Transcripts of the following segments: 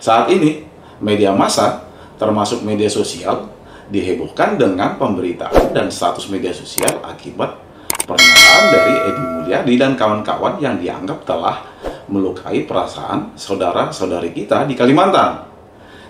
Saat ini, media massa, termasuk media sosial, dihebohkan dengan pemberitaan dan status media sosial akibat pernyataan dari Edi Mulyadi dan kawan-kawan yang dianggap telah melukai perasaan saudara-saudari kita di Kalimantan.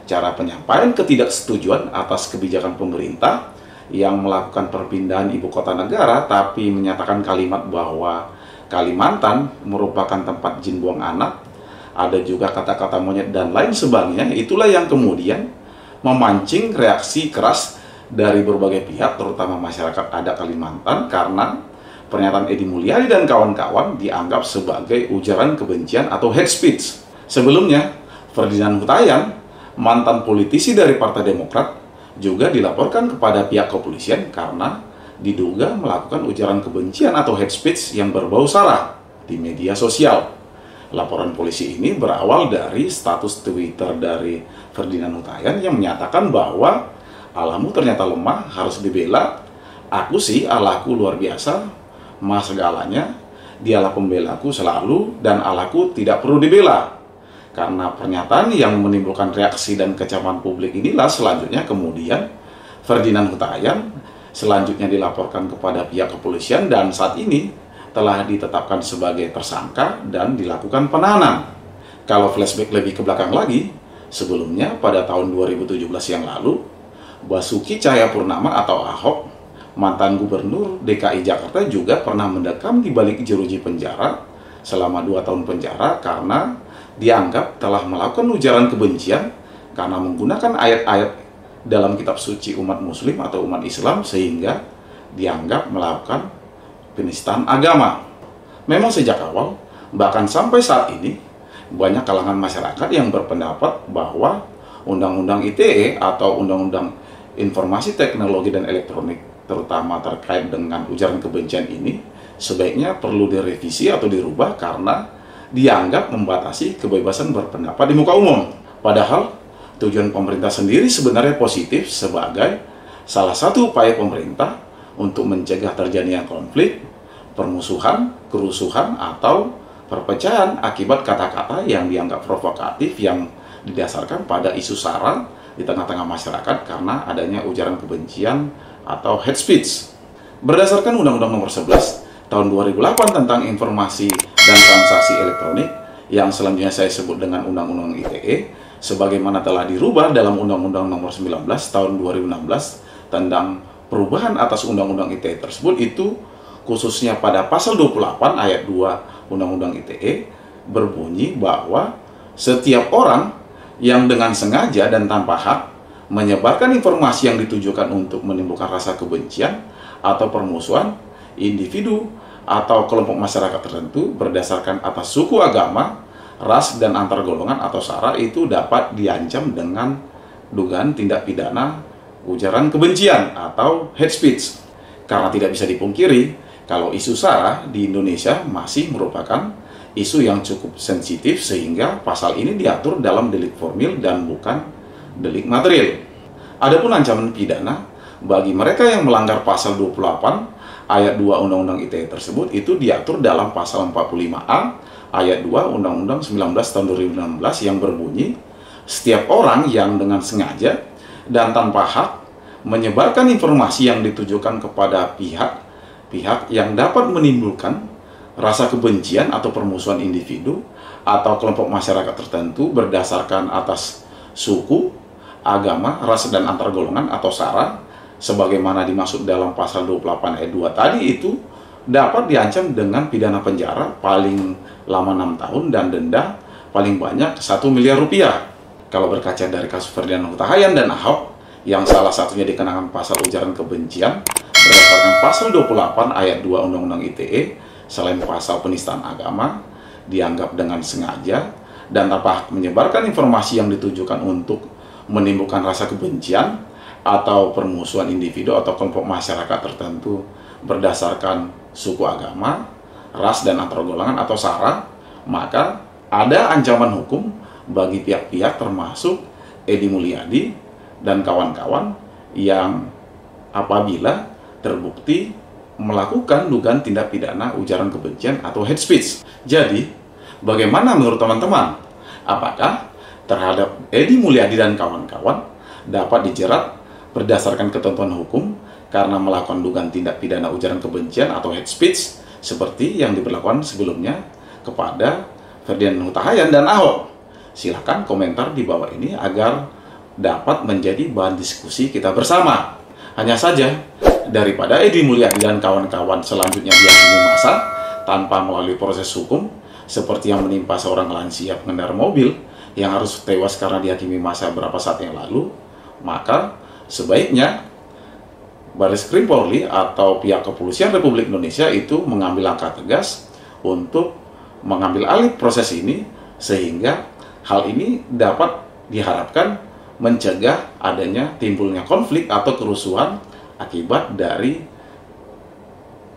Cara penyampaian ketidaksetujuan atas kebijakan pemerintah yang melakukan perpindahan ibu kota negara tapi menyatakan kalimat bahwa Kalimantan merupakan tempat jin buang anak, ada juga kata-kata monyet dan lain sebagainya, itulah yang kemudian memancing reaksi keras dari berbagai pihak, terutama masyarakat adat Kalimantan, karena pernyataan Edi Mulyadi dan kawan-kawan dianggap sebagai ujaran kebencian atau hate speech. Sebelumnya, Ferdinand Huttayan, mantan politisi dari Partai Demokrat, juga dilaporkan kepada pihak kepolisian karena diduga melakukan ujaran kebencian atau hate speech yang berbau sara di media sosial. Laporan polisi ini berawal dari status Twitter dari Ferdinand Huttayan yang menyatakan bahwa alamu ternyata lemah, harus dibela. Aku sih Allahku luar biasa, Mas segalanya, dialah pembelaku selalu, dan Allahku tidak perlu dibela. Karena pernyataan yang menimbulkan reaksi dan kecaman publik inilah selanjutnya kemudian Ferdinand Huttayan selanjutnya dilaporkan kepada pihak kepolisian dan saat ini telah ditetapkan sebagai tersangka dan dilakukan penahanan. Kalau flashback lebih ke belakang lagi, sebelumnya pada tahun 2017 yang lalu, Basuki Cahayapurnama atau Ahok, mantan gubernur DKI Jakarta, juga pernah mendekam di balik jeruji penjara selama 2 tahun penjara karena dianggap telah melakukan ujaran kebencian karena menggunakan ayat-ayat dalam kitab suci umat muslim atau umat Islam sehingga dianggap melakukan penistaan agama. Memang sejak awal, bahkan sampai saat ini, banyak kalangan masyarakat yang berpendapat bahwa Undang-Undang ITE atau Undang-Undang Informasi Teknologi dan Elektronik, terutama terkait dengan ujaran kebencian ini, sebaiknya perlu direvisi atau dirubah karena dianggap membatasi kebebasan berpendapat di muka umum. Padahal, tujuan pemerintah sendiri sebenarnya positif sebagai salah satu upaya pemerintah untuk mencegah terjadinya konflik, permusuhan, kerusuhan, atau perpecahan akibat kata-kata yang dianggap provokatif yang didasarkan pada isu sara di tengah-tengah masyarakat karena adanya ujaran kebencian atau hate speech. Berdasarkan Undang-Undang Nomor 11 Tahun 2008 tentang Informasi dan Transaksi Elektronik yang selanjutnya saya sebut dengan Undang-Undang ITE, sebagaimana telah dirubah dalam Undang-Undang Nomor 19 Tahun 2016 tentang perubahan atas Undang-Undang ITE tersebut, itu khususnya pada pasal 28 ayat 2 Undang-Undang ITE berbunyi bahwa setiap orang yang dengan sengaja dan tanpa hak menyebarkan informasi yang ditujukan untuk menimbulkan rasa kebencian atau permusuhan individu atau kelompok masyarakat tertentu berdasarkan atas suku, agama, ras, dan antar golongan atau sara itu dapat diancam dengan dugaan tindak pidana ujaran kebencian atau hate speech. Karena tidak bisa dipungkiri kalau isu sara di Indonesia masih merupakan isu yang cukup sensitif sehingga pasal ini diatur dalam delik formil dan bukan delik material. Adapun ancaman pidana bagi mereka yang melanggar pasal 28 ayat 2 Undang-Undang ITE tersebut itu diatur dalam pasal 45A ayat 2 Undang-Undang 19 tahun 2016 yang berbunyi, setiap orang yang dengan sengaja dan tanpa hak menyebarkan informasi yang ditujukan kepada pihak yang dapat menimbulkan rasa kebencian atau permusuhan individu atau kelompok masyarakat tertentu berdasarkan atas suku, agama, ras, dan antar golongan atau sara, sebagaimana dimaksud dalam pasal 28 ayat 2 tadi, itu dapat diancam dengan pidana penjara paling lama 6 tahun dan denda paling banyak 1 miliar rupiah. Kalau berkaca dari kasus Ferdinand Huttayan dan Ahok, yang salah satunya dikenakan pasal ujaran kebencian berdasarkan pasal 28 ayat 2 Undang-Undang ITE, selain pasal penistaan agama, dianggap dengan sengaja dan tanpa hak menyebarkan informasi yang ditujukan untuk menimbulkan rasa kebencian atau permusuhan individu atau kelompok masyarakat tertentu berdasarkan suku, agama, ras, dan antar golongan atau sara, maka ada ancaman hukum bagi pihak-pihak termasuk Edi Mulyadi dan kawan-kawan yang apabila terbukti melakukan dugaan tindak pidana ujaran kebencian atau hate speech. Jadi, bagaimana menurut teman-teman? Apakah terhadap Edi Mulyadi dan kawan-kawan dapat dijerat berdasarkan ketentuan hukum karena melakukan dugaan tindak pidana ujaran kebencian atau hate speech seperti yang diberlakukan sebelumnya kepada Ferdinand Huta Hayan dan Ahok. Silahkan komentar di bawah ini agar dapat menjadi bahan diskusi kita bersama. Hanya saja, daripada Edi Mulyadi dan kawan-kawan selanjutnya dihakimi massa tanpa melalui proses hukum, seperti yang menimpa seorang lansia pengendara mobil yang harus tewas karena dihakimi massa beberapa saat yang lalu, maka sebaiknya Bareskrim Polri atau pihak kepolisian Republik Indonesia itu mengambil langkah tegas untuk mengambil alih proses ini, sehingga hal ini dapat diharapkan mencegah adanya timbulnya konflik atau kerusuhan akibat dari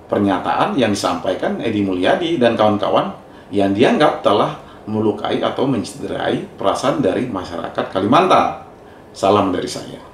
pernyataan yang disampaikan Edi Mulyadi dan kawan-kawan yang dianggap telah melukai atau mencederai perasaan dari masyarakat Kalimantan. Salam dari saya.